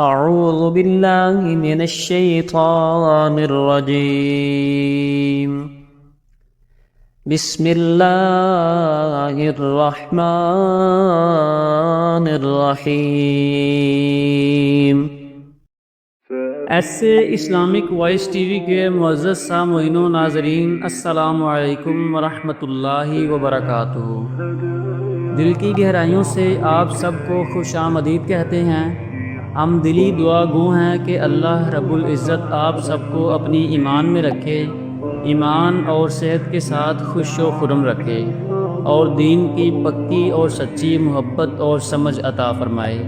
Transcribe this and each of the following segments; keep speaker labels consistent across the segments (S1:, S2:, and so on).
S1: أعوذ بالله من الشيطان الرجيم. بسم الله الرحمن الرحیم. ایسے اسلامک وائس ٹی وی کے معزز سامعین و ناظرین، السلام علیکم ورحمۃ اللہ وبرکاتہ. دل کی گہرائیوں سے آپ سب کو خوش آمدید کہتے ہیں. ہم دلی دعا گو ہیں کہ اللہ رب العزت آپ سب کو اپنی ایمان میں رکھے، ایمان اور صحت کے ساتھ خوش و خرم رکھے، اور دین کی پکی اور سچی محبت اور سمجھ عطا فرمائے.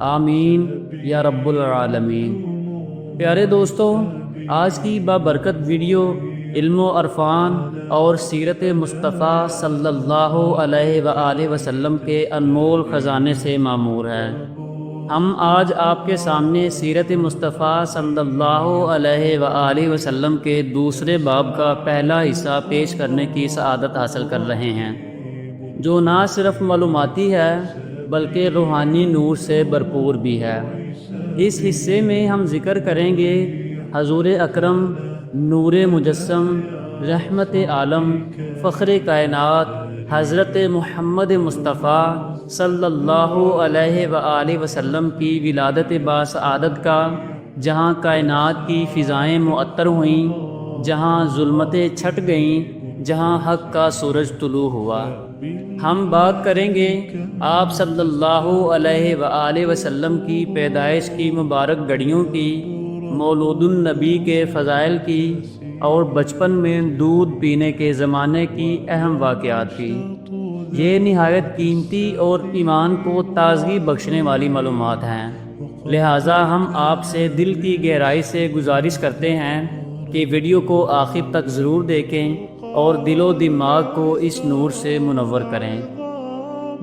S1: آمین یا رب العالمین. پیارے دوستو، آج کی بابرکت ویڈیو علم و عرفان اور سیرت مصطفیٰ صلی اللہ علیہ وآلہ وسلم کے انمول خزانے سے معمور ہے. ہم آج آپ کے سامنے سیرت مصطفیٰ صلی اللہ علیہ وآلہ وسلم کے دوسرے باب کا پہلا حصہ پیش کرنے کی سعادت حاصل کر رہے ہیں، جو نہ صرف معلوماتی ہے بلکہ روحانی نور سے بھرپور بھی ہے. اس حصے میں ہم ذکر کریں گے حضور اکرم، نور مجسم، رحمت عالم، فخر کائنات حضرت محمد مصطفیٰ صلی اللہ علیہ وآلہ وسلم کی ولادت باسعادت کا، جہاں کائنات کی فضائیں معطر ہوئیں، جہاں ظلمتیں چھٹ گئیں، جہاں حق کا سورج طلوع ہوا. ہم بات کریں گے آپ صلی اللہ علیہ وآلہ وسلم کی پیدائش کی مبارک گھڑیوں کی، مولود النبی کے فضائل کی، اور بچپن میں دودھ پینے کے زمانے کی اہم واقعات کی. یہ نہایت قیمتی اور ایمان کو تازگی بخشنے والی معلومات ہیں، لہٰذا ہم آپ سے دل کی گہرائی سے گزارش کرتے ہیں کہ ویڈیو کو آخر تک ضرور دیکھیں اور دل و دماغ کو اس نور سے منور کریں.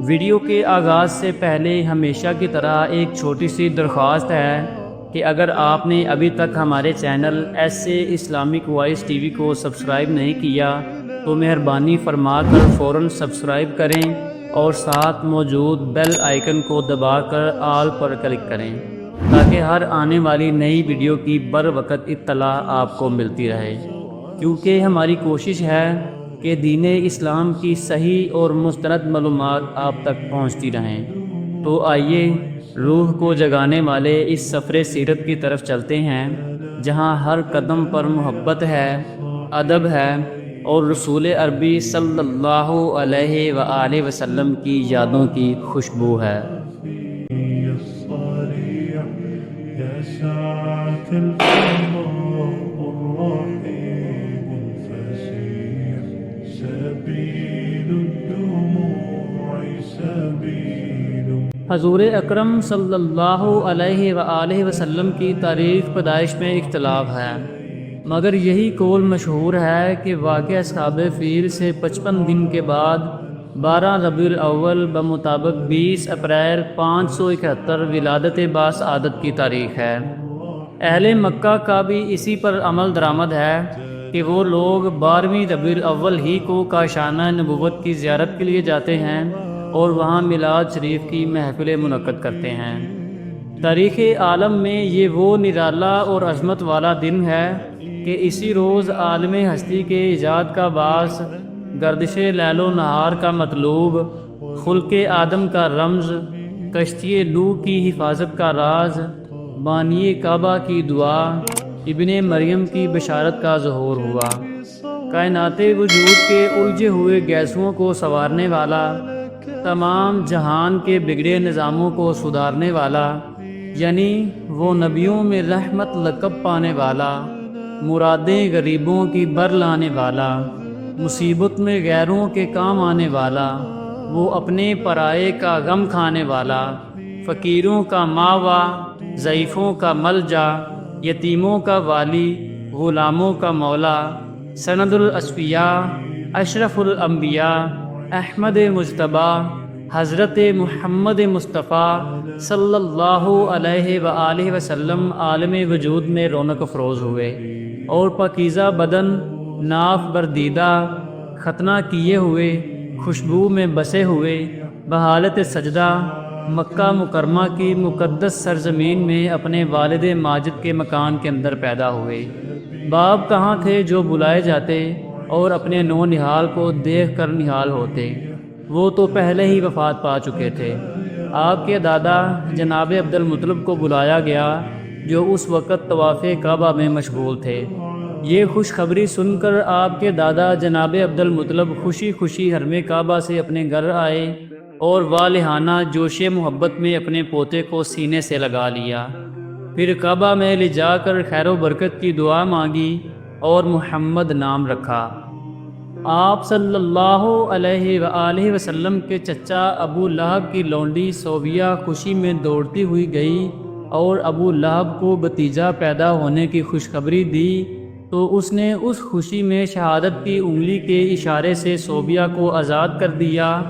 S1: ویڈیو کے آغاز سے پہلے ہمیشہ کی طرح ایک چھوٹی سی درخواست ہے کہ اگر آپ نے ابھی تک ہمارے چینل ایسے اسلامک وائس ٹی وی کو سبسکرائب نہیں کیا تو مہربانی فرما کر فوراً سبسکرائب کریں اور ساتھ موجود بیل آئیکن کو دبا کر آل پر کلک کریں تاکہ ہر آنے والی نئی ویڈیو کی بر وقت اطلاع آپ کو ملتی رہے، کیونکہ ہماری کوشش ہے کہ دین اسلام کی صحیح اور مستند معلومات آپ تک پہنچتی رہیں. تو آئیے روح کو جگانے والے اس سفر سیرت کی طرف چلتے ہیں، جہاں ہر قدم پر محبت ہے، ادب ہے، اور رسول عربی صلی اللہ علیہ وآلہ وسلم کی یادوں کی خوشبو ہے. حضور اکرم صلی اللہ علیہ وآلہ وسلم کی تاریخ پیدائش میں اختلاف ہے، مگر یہی قول مشہور ہے کہ واقعہ اصحاب فیل سے 55 دن کے بعد 12 ربیع الاول بمطابق 20 اپریل 571 ولادت باسعادت کی تاریخ ہے. اہل مکہ کا بھی اسی پر عمل درآمد ہے کہ وہ لوگ 12ویں ربیع الاول ہی کو کاشانہ نبوت کی زیارت کے لیے جاتے ہیں اور وہاں میلاد شریف کی محفلیں منعقد کرتے ہیں. تاریخ عالم میں یہ وہ نرالا اور عظمت والا دن ہے کہ اسی روز عالم ہستی کے ایجاد کا باعث، گردش لیل و نہار کا مطلوب، خلق آدم کا رمز، کشتی نوح کی حفاظت کا راز، بانی کعبہ کی دعا، ابن مریم کی بشارت کا ظہور ہوا. کائنات وجود کے الجھے ہوئے گیسوؤں کو سنوارنے والا، تمام جہان کے بگڑے نظاموں کو سدھارنے والا، یعنی وہ نبیوں میں رحمت لقب پانے والا، مرادیں غریبوں کی بر لانے والا، مصیبت میں غیروں کے کام آنے والا، وہ اپنے پرائے کا غم کھانے والا، فقیروں کا ماوا، ضعیفوں کا ملجا، یتیموں کا والی، غلاموں کا مولا، سند الاصفیاء، اشرف الانبیاء، احمد مجتبی، حضرت محمد مصطفیٰ صلی اللہ علیہ وآلہ وسلم عالم وجود میں رونق افروز ہوئے اور پاکیزہ بدن، ناف بردیدہ، ختنہ کیے ہوئے، خوشبو میں بسے ہوئے، بحالت سجدہ، مکہ مکرمہ کی مقدس سرزمین میں اپنے والد ماجد کے مکان کے اندر پیدا ہوئے۔ باپ کہاں تھے جو بلائے جاتے اور اپنے نو نہال کو دیکھ کر نہال ہوتے، وہ تو پہلے ہی وفات پا چکے تھے۔ آپ کے دادا جناب عبد المطلب کو بلایا گیا جو اس وقت طواف کعبہ میں مشغول تھے۔ یہ خوشخبری سن کر آپ کے دادا جناب عبد المطلب خوشی خوشی حرم کعبہ سے اپنے گھر آئے اور والہانہ جوش محبت میں اپنے پوتے کو سینے سے لگا لیا۔ پھر کعبہ میں لے جا کر خیر و برکت کی دعا مانگی اور محمد نام رکھا۔ آپ صلی اللہ علیہ وآلہ وسلم کے چچا ابو لہب کی لونڈی صوبیہ خوشی میں دوڑتی ہوئی گئی اور ابو لہب کو بھتیجا پیدا ہونے کی خوشخبری دی تو اس نے اس خوشی میں شہادت کی انگلی کے اشارے سے صوبیہ کو آزاد کر دیا،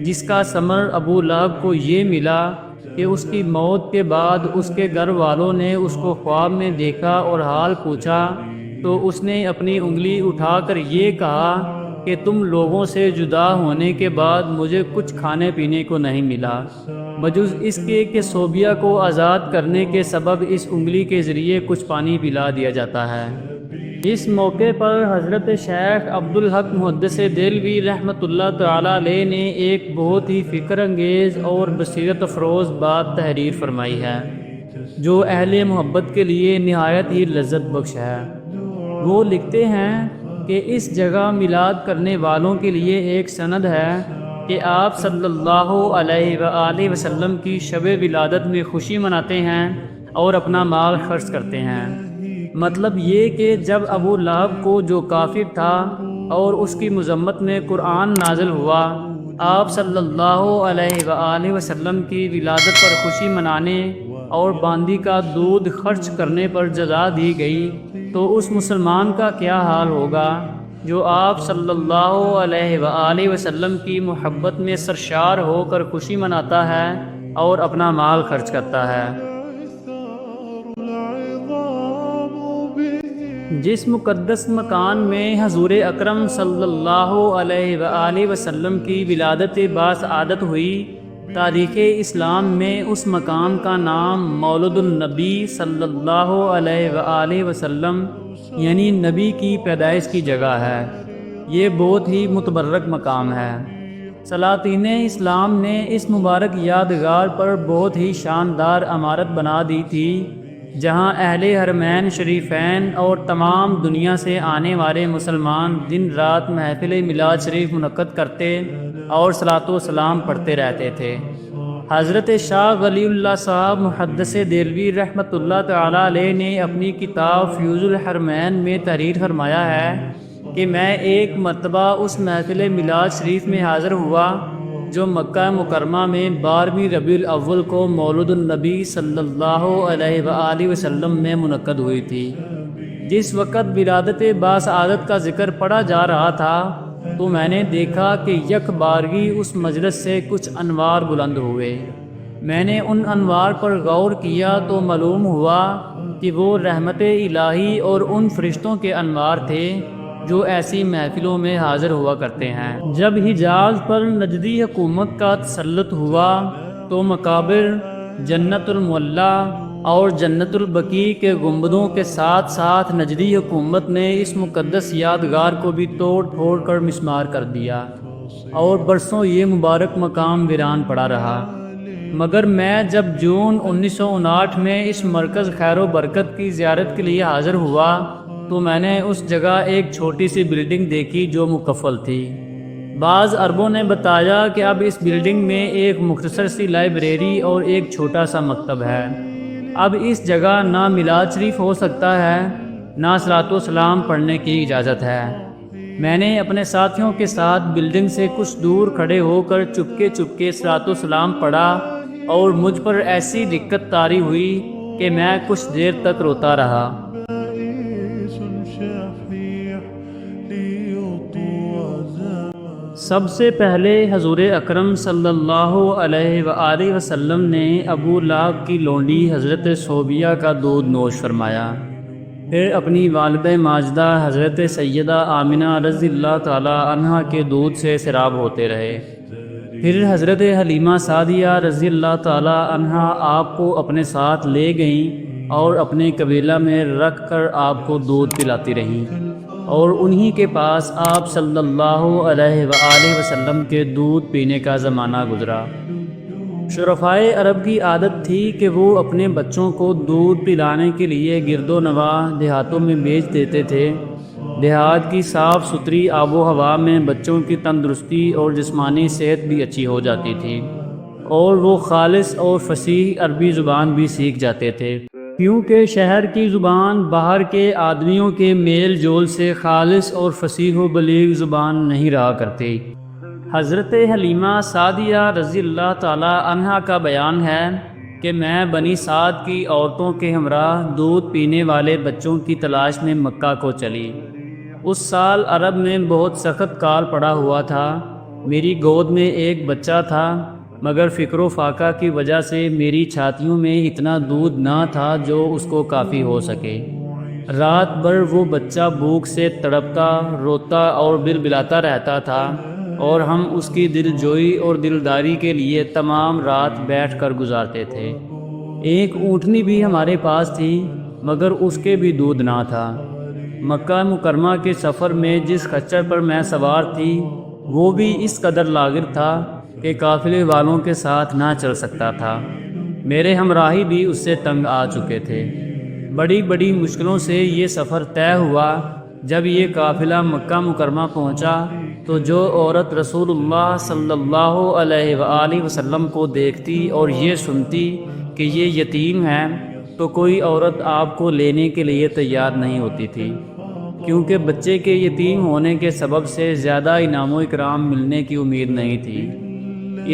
S1: جس کا ثمر ابو لہب کو یہ ملا کہ اس کی موت کے بعد اس کے گھر والوں نے اس کو خواب میں دیکھا اور حال پوچھا تو اس نے اپنی انگلی اٹھا کر یہ کہا کہ تم لوگوں سے جدا ہونے کے بعد مجھے کچھ کھانے پینے کو نہیں ملا بجز اس کے کہ صوبیہ کو آزاد کرنے کے سبب اس انگلی کے ذریعے کچھ پانی پلا دیا جاتا ہے۔ اس موقع پر حضرت شیخ عبدالحق محدث دہلوی رحمۃ اللہ تعالی علیہ نے ایک بہت ہی فکر انگیز اور بصیرت افروز بات تحریر فرمائی ہے جو اہل محبت کے لیے نہایت ہی لذت بخش ہے۔ وہ لکھتے ہیں کہ اس جگہ میلاد کرنے والوں کے لیے ایک سند ہے کہ آپ صلی اللہ علیہ وآلہ وسلم کی شب ولادت میں خوشی مناتے ہیں اور اپنا مال خرچ کرتے ہیں۔ مطلب یہ کہ جب ابو لہب کو جو کافر تھا اور اس کی مذمت میں قرآن نازل ہوا، آپ صلی اللہ علیہ وآلہ وسلم کی ولادت پر خوشی منانے اور باندی کا دودھ خرچ کرنے پر جزا دی گئی تو اس مسلمان کا کیا حال ہوگا جو آپ صلی اللہ علیہ وآلہ وسلم کی محبت میں سرشار ہو کر خوشی مناتا ہے اور اپنا مال خرچ کرتا ہے۔ جس مقدس مکان میں حضور اکرم صلی اللہ علیہ وآلہ وسلم کی ولادت باسعادت ہوئی، تاریخ اسلام میں اس مقام کا نام مولد النبی صلی اللہ علیہ وآلہ وسلم یعنی نبی کی پیدائش کی جگہ ہے۔ یہ بہت ہی متبرک مقام ہے۔ سلاطین اسلام نے اس مبارک یادگار پر بہت ہی شاندار عمارت بنا دی تھی جہاں اہل حرمین شریفین اور تمام دنیا سے آنے والے مسلمان دن رات محفل میلاد شریف منعقد کرتے اور صلاۃ و سلام پڑھتے رہتے تھے۔ حضرت شاہ ولی اللہ صاحب محدث دہلوی رحمۃ اللہ تعالی علیہ نے اپنی کتاب فیوز الحرمین میں تحریر فرمایا ہے کہ میں ایک مرتبہ اس محفل میلاد شریف میں حاضر ہوا جو مکہ مکرمہ میں 12ویں ربیع الاول کو مولد النبی صلی اللہ علیہ وآلہ وسلم میں منعقد ہوئی تھی۔ جس وقت ولادت باسعادت کا ذکر پڑھا جا رہا تھا تو میں نے دیکھا کہ یک بارگی اس مجلس سے کچھ انوار بلند ہوئے۔ میں نے ان انوار پر غور کیا تو معلوم ہوا کہ وہ رحمت الہی اور ان فرشتوں کے انوار تھے جو ایسی محفلوں میں حاضر ہوا کرتے ہیں۔ جب حجاز پر نجدی حکومت کا تسلط ہوا تو مقابر، جنت المعلا اور جنت البقیع کے گنبدوں کے ساتھ ساتھ نجدی حکومت نے اس مقدس یادگار کو بھی توڑ پھوڑ کر مسمار کر دیا اور برسوں یہ مبارک مقام ویران پڑا رہا۔ مگر میں جب جون 1959 میں اس مرکز خیر و برکت کی زیارت کے لیے حاضر ہوا تو میں نے اس جگہ ایک چھوٹی سی بلڈنگ دیکھی جو مکفل تھی۔ بعض عربوں نے بتایا کہ اب اس بلڈنگ میں ایک مختصر سی لائبریری اور ایک چھوٹا سا مکتب ہے۔ اب اس جگہ نہ میلاد شریف ہو سکتا ہے نہ صلاۃ و سلام پڑھنے کی اجازت ہے۔ میں نے اپنے ساتھیوں کے ساتھ بلڈنگ سے کچھ دور کھڑے ہو کر چپکے صلاۃ و سلام پڑھا اور مجھ پر ایسی دقت طاری ہوئی کہ میں کچھ دیر تک روتا رہا۔ سب سے پہلے حضور اکرم صلی اللہ علیہ وآلہ وسلم نے ابو لہب کی لونڈی حضرت صوبیہ کا دودھ نوش فرمایا، پھر اپنی والدہ ماجدہ حضرت سیدہ آمنہ رضی اللہ تعالی عنہا کے دودھ سے سیراب ہوتے رہے۔ پھر حضرت حلیمہ سعدیہ رضی اللہ تعالی عنہا آپ کو اپنے ساتھ لے گئیں اور اپنے قبیلہ میں رکھ کر آپ کو دودھ پلاتی رہیں، اور انہی کے پاس آپ صلی اللہ علیہ وآلہ وسلم کے دودھ پینے کا زمانہ گزرا۔ شرفائے عرب کی عادت تھی کہ وہ اپنے بچوں کو دودھ پلانے کے لیے گرد و نواح دیہاتوں میں بھیج دیتے تھے۔ دیہات کی صاف ستھری آب و ہوا میں بچوں کی تندرستی اور جسمانی صحت بھی اچھی ہو جاتی تھی، اور وہ خالص اور فصیح عربی زبان بھی سیکھ جاتے تھے، کیونکہ شہر کی زبان باہر کے آدمیوں کے میل جول سے خالص اور فصیح و بلیغ زبان نہیں رہا کرتی۔ حضرت حلیمہ سعدیہ رضی اللہ تعالی عنہا کا بیان ہے کہ میں بنی سعد کی عورتوں کے ہمراہ دودھ پینے والے بچوں کی تلاش میں مکہ کو چلی۔ اس سال عرب میں بہت سخت کال پڑا ہوا تھا۔ میری گود میں ایک بچہ تھا، مگر فکر و فاقہ کی وجہ سے میری چھاتیوں میں اتنا دودھ نہ تھا جو اس کو کافی ہو سکے۔ رات بھر وہ بچہ بھوک سے تڑپتا، روتا اور بلبلاتا رہتا تھا، اور ہم اس کی دل جوئی اور دلداری کے لیے تمام رات بیٹھ کر گزارتے تھے۔ ایک اونٹنی بھی ہمارے پاس تھی، مگر اس کے بھی دودھ نہ تھا۔ مکہ مکرمہ کے سفر میں جس خچر پر میں سوار تھی وہ بھی اس قدر لاغر تھا کہ قافلے والوں کے ساتھ نہ چل سکتا تھا۔ میرے ہمراہی بھی اس سے تنگ آ چکے تھے۔ بڑی بڑی مشکلوں سے یہ سفر طے ہوا۔ جب یہ قافلہ مکہ مکرمہ پہنچا تو جو عورت رسول اللہ صلی اللہ علیہ وآلہ وسلم کو دیکھتی اور یہ سنتی کہ یہ یتیم ہے تو کوئی عورت آپ کو لینے کے لیے تیار نہیں ہوتی تھی، کیونکہ بچے کے یتیم ہونے کے سبب سے زیادہ انعام و اکرام ملنے کی امید نہیں تھی۔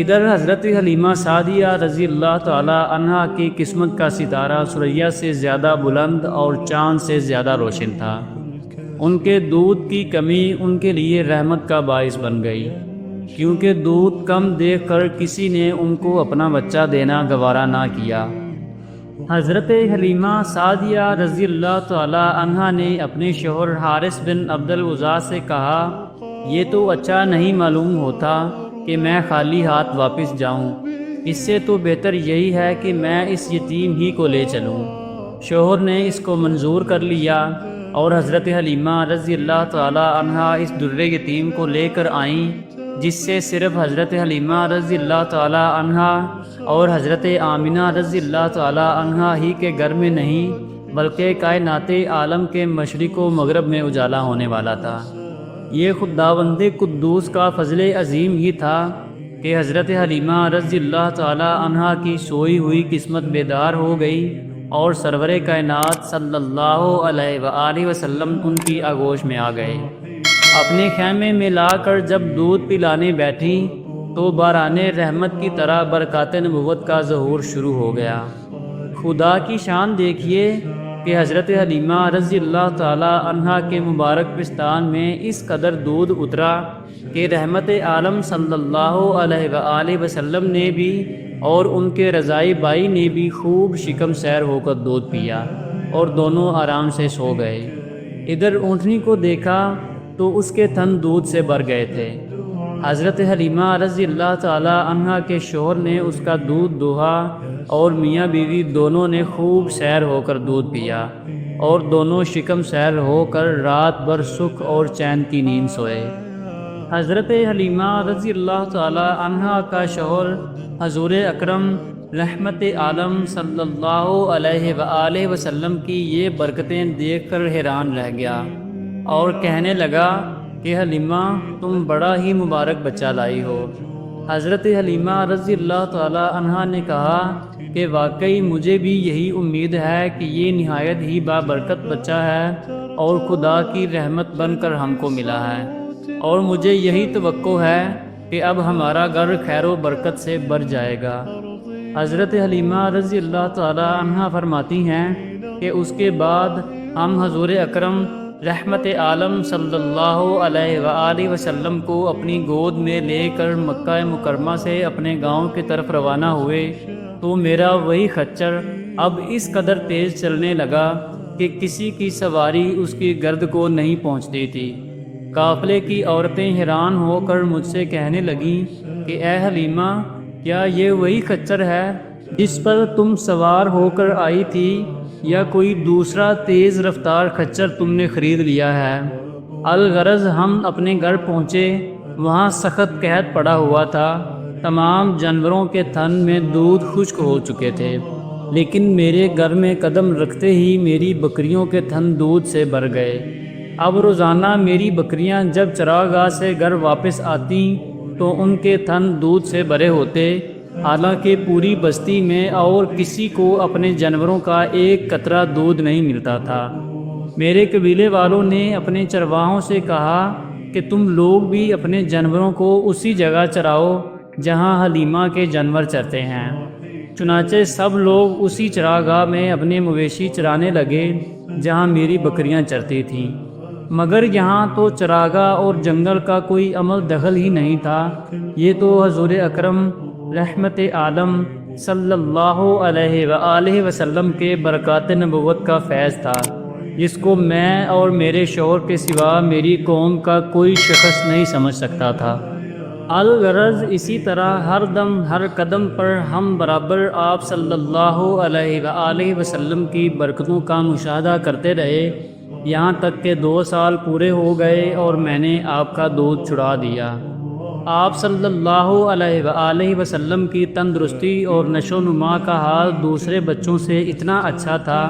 S1: ادھر حضرت حلیمہ سعدیہ رضی اللہ تعالی عنہا کی قسمت کا ستارہ ثریا سے زیادہ بلند اور چاند سے زیادہ روشن تھا۔ ان کے دودھ کی کمی ان کے لیے رحمت کا باعث بن گئی، کیونکہ دودھ کم دیکھ کر کسی نے ان کو اپنا بچہ دینا گوارا نہ کیا۔ حضرت حلیمہ سعدیہ رضی اللہ تعالی عنہا نے اپنے شوہر حارث بن عبد العزیٰ سے کہا، یہ تو اچھا نہیں معلوم ہوتا کہ میں خالی ہاتھ واپس جاؤں، اس سے تو بہتر یہی ہے کہ میں اس یتیم ہی کو لے چلوں۔ شوہر نے اس کو منظور کر لیا، اور حضرت حلیمہ رضی اللہ تعالی عنہا اس در یتیم کو لے کر آئیں، جس سے صرف حضرت حلیمہ رضی اللہ تعالی عنہا اور حضرت آمنہ رضی اللہ تعالی عنہا ہی کے گھر میں نہیں بلکہ کائنات عالم کے مشرق و مغرب میں اجالا ہونے والا تھا۔ یہ خداوند قدوس کا فضل عظیم ہی تھا کہ حضرت حلیمہ رضی اللہ تعالی عنہا کی سوئی ہوئی قسمت بیدار ہو گئی، اور سرور کائنات صلی اللہ علیہ وآلہ وسلم ان کی آغوش میں آ گئے۔ اپنے خیمے میں لا کر جب دودھ پلانے بیٹھی تو باران رحمت کی طرح برکات نبوت کا ظہور شروع ہو گیا۔ خدا کی شان دیکھیے کہ حضرت حلیمہ رضی اللہ تعالی عنہا کے مبارک پستان میں اس قدر دودھ اترا کہ رحمت عالم صلی اللہ علیہ وآلہ وسلم نے بھی اور ان کے رضائی بھائی نے بھی خوب شکم سیر ہو کر دودھ پیا، اور دونوں آرام سے سو گئے۔ ادھر اونٹنی کو دیکھا تو اس کے تھن دودھ سے بھر گئے تھے۔ حضرت حلیمہ رضی اللہ تعالی عنہا کے شوہر نے اس کا دودھ دوہا، اور میاں بیوی دونوں نے خوب سیر ہو کر دودھ پیا، اور دونوں شکم سیر ہو کر رات بھر سکھ اور چین کی نیند سوئے۔ حضرت حلیمہ رضی اللہ تعالی عنہا کا شوہر حضور اکرم رحمت عالم صلی اللہ علیہ وآلہ وسلم کی یہ برکتیں دیکھ کر حیران رہ گیا، اور کہنے لگا کہ حلیمہ تم بڑا ہی مبارک بچہ لائی ہو۔ حضرت حلیمہ رضی اللہ تعالی عنہا نے کہا کہ واقعی مجھے بھی یہی امید ہے کہ یہ نہایت ہی بابرکت بچہ ہے اور خدا کی رحمت بن کر ہم کو ملا ہے، اور مجھے یہی توقع ہے کہ اب ہمارا گھر خیر و برکت سے بھر جائے گا۔ حضرت حلیمہ رضی اللہ تعالی عنہا فرماتی ہیں کہ اس کے بعد ہم حضور اکرم رحمت عالم صلی اللہ علیہ وآلہ وسلم کو اپنی گود میں لے کر مکہ مکرمہ سے اپنے گاؤں کی طرف روانہ ہوئے تو میرا وہی خچر اب اس قدر تیز چلنے لگا کہ کسی کی سواری اس کی گرد کو نہیں پہنچتی تھی۔ قافلے کی عورتیں حیران ہو کر مجھ سے کہنے لگیں کہ اے حلیمہ، کیا یہ وہی خچر ہے جس پر تم سوار ہو کر آئی تھی، یا کوئی دوسرا تیز رفتار خچر تم نے خرید لیا ہے؟ الغرض ہم اپنے گھر پہنچے، وہاں سخت قحط پڑا ہوا تھا، تمام جانوروں کے تھن میں دودھ خشک ہو چکے تھے، لیکن میرے گھر میں قدم رکھتے ہی میری بکریوں کے تھن دودھ سے بھر گئے۔ اب روزانہ میری بکریاں جب چراگاہ سے گھر واپس آتیں تو ان کے تھن دودھ سے بھرے ہوتے، حالانکہ پوری بستی میں اور کسی کو اپنے جانوروں کا ایک قطرہ دودھ نہیں ملتا تھا۔ میرے قبیلے والوں نے اپنے چرواہوں سے کہا کہ تم لوگ بھی اپنے جانوروں کو اسی جگہ چراؤ جہاں حلیمہ کے جانور چرتے ہیں۔ چنانچہ سب لوگ اسی چراگاہ میں اپنے مویشی چرانے لگے جہاں میری بکریاں چرتی تھیں، مگر یہاں تو چراگاہ اور جنگل کا کوئی عمل دخل ہی نہیں تھا۔ یہ تو حضور اکرم رحمت عالم صلی اللہ علیہ وآلہ وسلم کے برکات نبوت کا فیض تھا، جس کو میں اور میرے شوہر کے سوا میری قوم کا کوئی شخص نہیں سمجھ سکتا تھا۔ الغرض اسی طرح ہر دم ہر قدم پر ہم برابر آپ صلی اللہ علیہ وآلہ وسلم کی برکتوں کا مشاہدہ کرتے رہے، یہاں تک کہ 2 سال پورے ہو گئے اور میں نے آپ کا دودھ چھڑا دیا۔ آپ صلی اللہ علیہ وآلہ وسلم کی تندرستی اور نشو و نما کا حال دوسرے بچوں سے اتنا اچھا تھا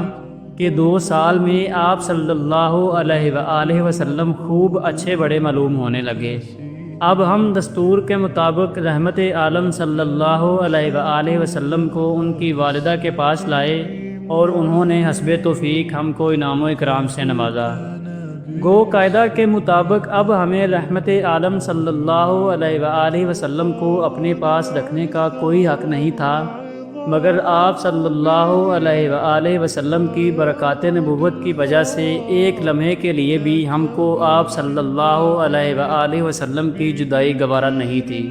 S1: کہ 2 سال میں آپ صلی اللہ علیہ وآلہ وسلم خوب اچھے بڑے معلوم ہونے لگے۔ اب ہم دستور کے مطابق رحمت عالم صلی اللہ علیہ وآلہ وسلم کو ان کی والدہ کے پاس لائے اور انہوں نے حسب توفیق ہم کو انعام و اکرام سے نوازا۔ گو قاعدہ کے مطابق اب ہمیں رحمت عالم صلی اللہ علیہ وآلہ وسلم کو اپنے پاس رکھنے کا کوئی حق نہیں تھا، مگر آپ صلی اللہ علیہ وآلہ وسلم کی برکات نبوت کی وجہ سے ایک لمحے کے لیے بھی ہم کو آپ صلی اللہ علیہ وآلہ وسلم کی جدائی گوارا نہیں تھی۔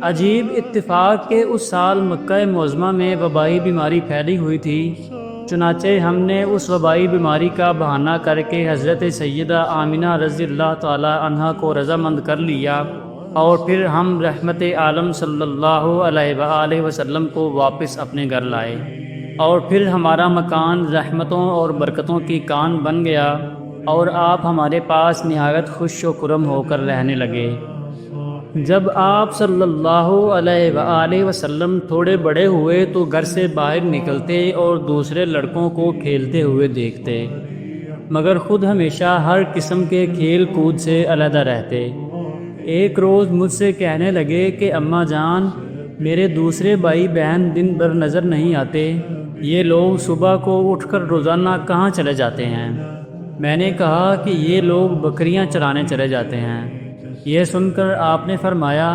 S1: عجیب اتفاق کہ اس سال مکہ معظمہ میں وبائی بیماری پھیلی ہوئی تھی، چنانچہ ہم نے اس وبائی بیماری کا بہانہ کر کے حضرت سیدہ آمنہ رضی اللہ تعالی عنہا کو رضامند کر لیا، اور پھر ہم رحمت عالم صلی اللہ علیہ وآلہ وسلم کو واپس اپنے گھر لائے، اور پھر ہمارا مکان رحمتوں اور برکتوں کی کان بن گیا، اور آپ ہمارے پاس نہایت خوش و خرم ہو کر رہنے لگے۔ جب آپ صلی اللہ علیہ وآلہ وسلم تھوڑے بڑے ہوئے تو گھر سے باہر نکلتے اور دوسرے لڑکوں کو کھیلتے ہوئے دیکھتے، مگر خود ہمیشہ ہر قسم کے کھیل کود سے علیحدہ رہتے۔ ایک روز مجھ سے کہنے لگے کہ اماں جان، میرے دوسرے بھائی بہن دن بھر نظر نہیں آتے، یہ لوگ صبح کو اٹھ کر روزانہ کہاں چلے جاتے ہیں؟ میں نے کہا کہ یہ لوگ بکریاں چرانے چلے جاتے ہیں۔ یہ سن کر آپ نے فرمایا،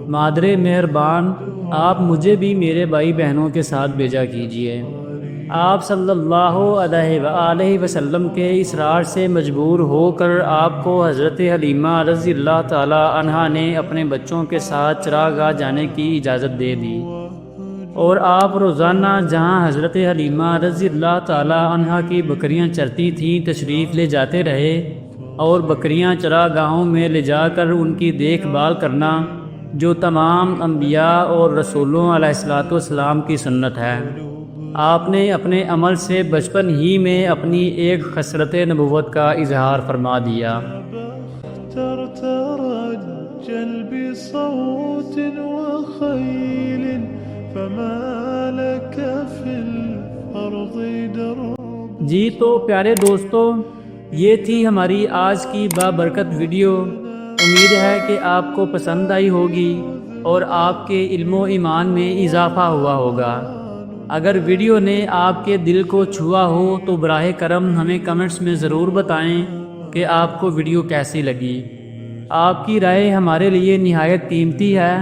S1: مادر مہربان، آپ مجھے بھی میرے بھائی بہنوں کے ساتھ بھیجا کیجیے۔ آپ صلی اللہ علیہ وآلہ وسلم کے اصرار سے مجبور ہو کر آپ کو حضرت حلیمہ رضی اللہ تعالی عنہا نے اپنے بچوں کے ساتھ چراگاہ جانے کی اجازت دے دی، اور آپ روزانہ جہاں حضرت حلیمہ رضی اللہ تعالی عنہا کی بکریاں چرتی تھیں تشریف لے جاتے رہے، اور بکریاں چراگاہوں میں لے جا کر ان کی دیکھ بھال کرنا جو تمام انبیاء اور رسولوں علیہ السلام کی سنت ہے۔ آپ نے اپنے عمل سے بچپن ہی میں اپنی ایک خصلت نبوت کا اظہار فرما دیا۔ جی تو پیارے دوستو، یہ تھی ہماری آج کی بابرکت ویڈیو۔ امید ہے کہ آپ کو پسند آئی ہوگی اور آپ کے علم و ایمان میں اضافہ ہوا ہوگا۔ اگر ویڈیو نے آپ کے دل کو چھوا ہو تو براہ کرم ہمیں کمنٹس میں ضرور بتائیں کہ آپ کو ویڈیو کیسی لگی۔ آپ کی رائے ہمارے لیے نہایت قیمتی ہے،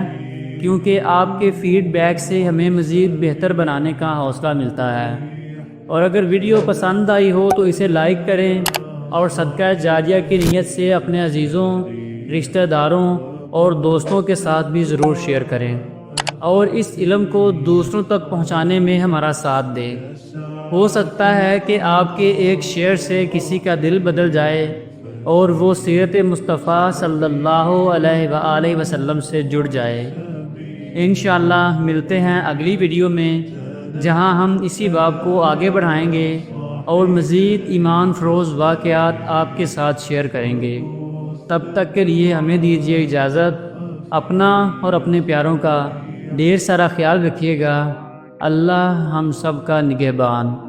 S1: کیونکہ آپ کے فیڈ بیک سے ہمیں مزید بہتر بنانے کا حوصلہ ملتا ہے۔ اور اگر ویڈیو پسند آئی ہو تو اسے لائک کریں، اور صدقہ جاریہ کی نیت سے اپنے عزیزوں، رشتہ داروں اور دوستوں کے ساتھ بھی ضرور شیئر کریں، اور اس علم کو دوسروں تک پہنچانے میں ہمارا ساتھ دیں۔ ہو سکتا ہے کہ آپ کے ایک شیئر سے کسی کا دل بدل جائے اور وہ سیرت مصطفیٰ صلی اللہ علیہ وآلہ وسلم سے جڑ جائے۔ انشاءاللہ ملتے ہیں اگلی ویڈیو میں، جہاں ہم اسی باب کو آگے بڑھائیں گے اور مزید ایمان فروز واقعات آپ کے ساتھ شیئر کریں گے۔ تب تک کے لیے ہمیں دیجیے اجازت۔ اپنا اور اپنے پیاروں کا ڈھیر سارا خیال رکھیے گا۔ اللہ ہم سب کا نگہبان۔